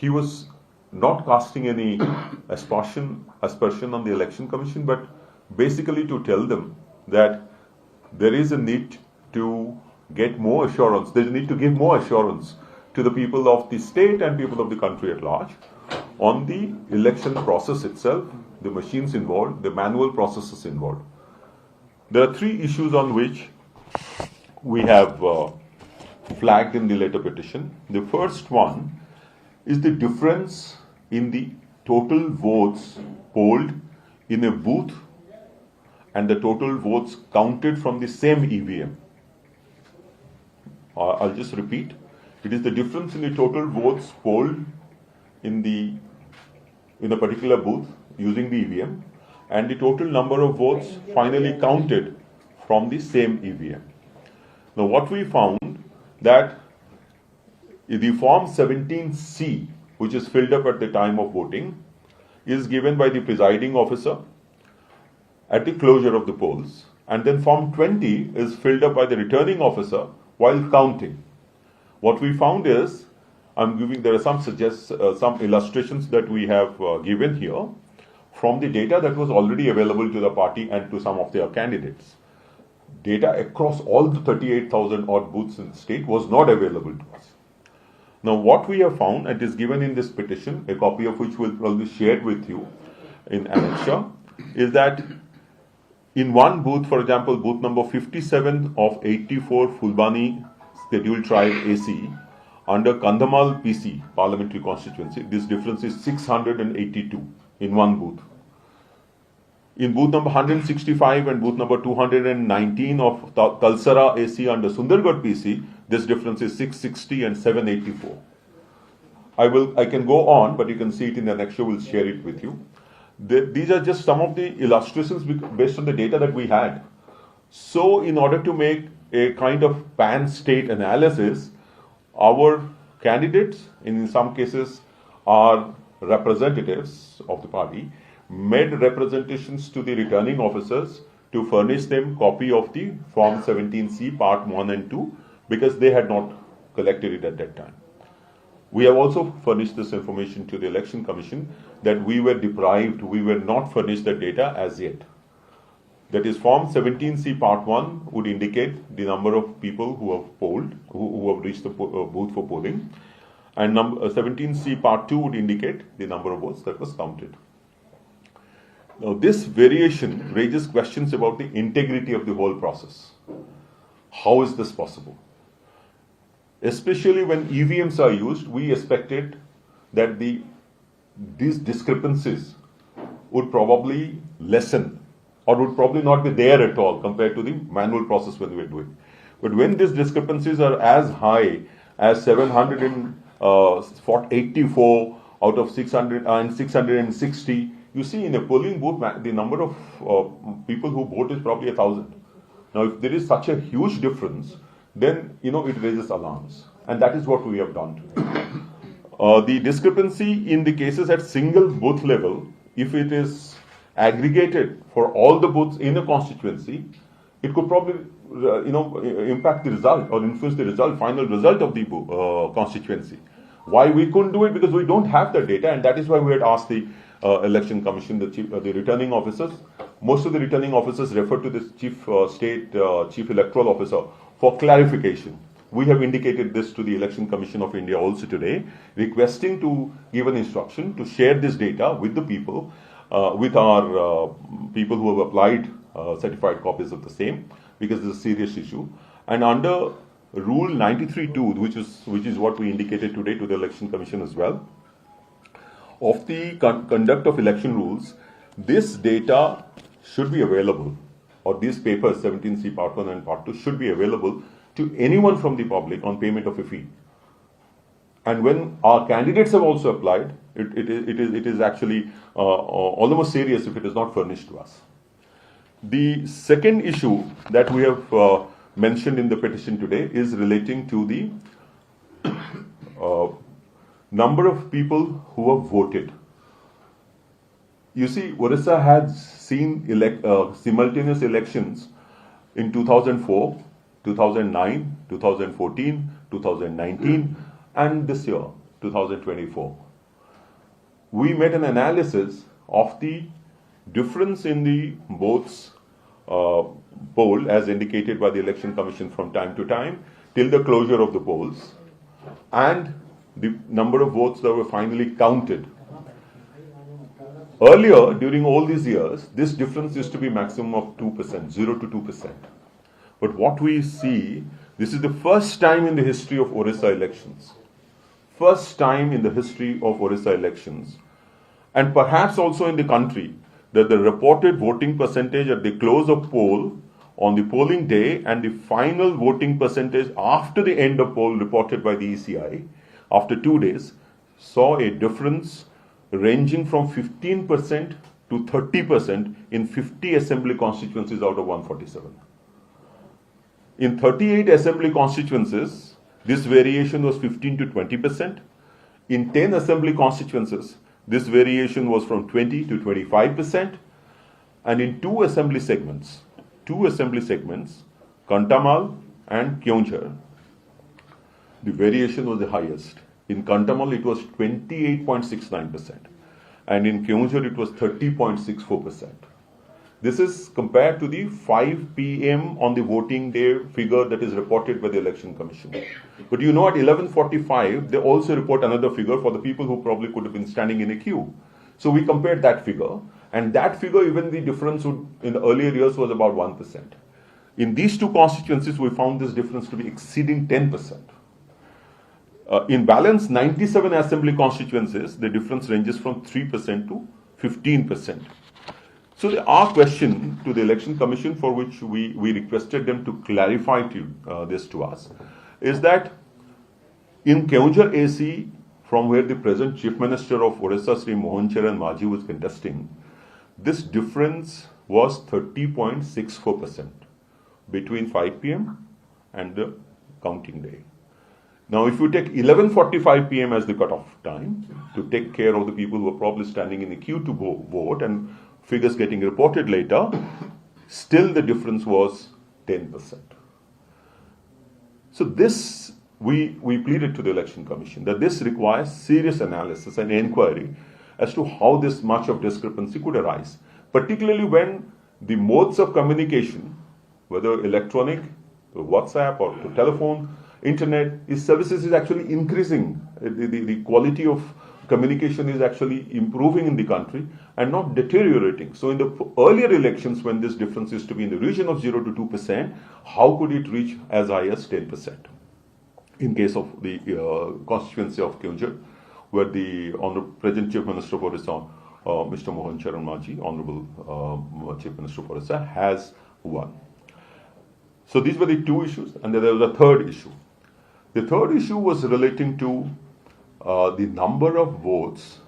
he was not casting any aspersion on the Election Commission, but basically to tell them that there is a need to get more assurance, there is a need to give more assurance to the people of the state and people of the country at large on the election process itself, the machines involved, the manual processes involved. There are three issues on which we have flagged in the letter petition. The first one is the difference in the total votes polled in a booth and the total votes counted from the same EVM. I'll just repeat. It is the difference in the total votes polled in a particular booth using the EVM and the total number of votes finally counted from the same EVM. Now what we found that the form 17C, which is filled up at the time of voting, is given by the presiding officer at the closure of the polls, and then form 20 is filled up by the returning officer while counting. What we found is, there are some illustrations that we have given here from the data that was already available to the party and to some of their candidates. Data across all the 38,000 odd booths in the state was not available to us. Now what we have found, and it is given in this petition, a copy of which will be shared with you in annexure, is that in one booth, for example, booth number 57 of 84 Fulbani Scheduled Tribe AC, under Kandhamal PC parliamentary constituency, this difference is 682 in one booth. In booth number 165 and booth number 219 of Talsara AC under Sundargarh PC, this difference is 660 and 784. I can go on, but you can see it in the annexure. We'll share it with you. These are just some of the illustrations based on the data that we had. So in order to make a kind of pan-state analysis, our candidates, in some cases, are representatives of the party, made representations to the returning officers to furnish them copy of the Form 17C Part 1 and 2 because they had not collected it at that time. We have also furnished this information to the Election Commission that we were deprived, we were not furnished the data as yet. That is, Form 17C Part 1 would indicate the number of people who have polled, who have reached the booth for polling, and 17C Part 2 would indicate the number of votes that was counted. Now, this variation raises questions about the integrity of the whole process. How is this possible? Especially when EVMs are used, we expected that these discrepancies would probably lessen or would probably not be there at all compared to the manual process when we were doing. But when these discrepancies are as high as 784 out of 600 and 660, you see in a polling booth, the number of people who vote is probably 1,000. Now, if there is such a huge difference, then it raises alarms, and that is what we have done today. The discrepancy in the cases at single booth level, if it is aggregated for all the booths in a constituency, it could probably impact the result or influence the final result of the constituency. Why we couldn't do it? Because we don't have the data, and that is why we had asked the Election Commission, the returning officers. Most of the returning officers refer to this Chief Electoral Officer for clarification. We have indicated this to the Election Commission of India also today, requesting to give an instruction to share this data with the people, with our people who have applied certified copies of the same, because it's a serious issue. And under Rule 93.2, which is what we indicated today to the Election Commission as well, of the conduct of election rules, this data should be available, or these papers, 17C Part 1 and Part 2, should be available to anyone from the public on payment of a fee. And when our candidates have also applied, it is actually all the more serious if it is not furnished to us. The second issue that we have mentioned in the petition today is relating to the number of people who have voted. You see, Odisha has seen simultaneous elections in 2004, 2009, 2014, 2019, and this year, 2024. we made an analysis of the difference in the votes poll as indicated by the Election Commission from time to time till the closure of the polls, and the number of votes that were finally counted. Earlier, during all these years, this difference used to be maximum of 2%, 0 to 2%. But what we see, this is the first time in the history of Odisha elections. First time in the history of Odisha elections, and perhaps also in the country, that the reported voting percentage at the close of poll on the polling day and the final voting percentage after the end of poll reported by the ECI after 2 days saw a difference ranging from 15% to 30% in 50 assembly constituencies out of 147. In 38 assembly constituencies, this variation was 15 to 20%. In 10 assembly constituencies, this variation was from 20 to 25%. And in two assembly segments, Kantamal and Keonjhar, the variation was the highest. In Kantamal, it was 28.69%. And in Keonjhar, it was 30.64%. This is compared to the 5 p.m. on the voting day figure that is reported by the Election Commission. But you know, at 11:45, they also report another figure for the people who probably could have been standing in a queue. So we compared that figure, and that figure, even the difference in the earlier years was about 1%. In these two constituencies, we found this difference to be exceeding 10%. In balance 97 assembly constituencies, the difference ranges from 3% to 15%. So our question to the Election Commission, for which we requested them to clarify this to us, is that in Keonjhar AC, from where the present Chief Minister of Odisha, Sri Mohan Charan Majhi, was contesting, this difference was 30.64% between 5 p.m. and the counting day. Now, if you take 11:45 p.m. as the cutoff time to take care of the people who are probably standing in the queue to vote and figures getting reported later, still the difference was 10%. So this, we pleaded to the Election Commission that this requires serious analysis and inquiry as to how this much of discrepancy could arise, particularly when the modes of communication, whether electronic, WhatsApp or telephone, internet, services is actually increasing. The quality of communication is actually improving in the country and not deteriorating. So in the earlier elections, when this difference used to be in the region of 0 to 2%, how could it reach as high as 10%? In case of the constituency of Keonjhar, where the present Chief Minister of Odisha, Mr. Mohan Charan Majhi, Honorable Chief Minister of Odisha, has won. So these were the two issues, and then there was a third issue. The third issue was relating to the number of votes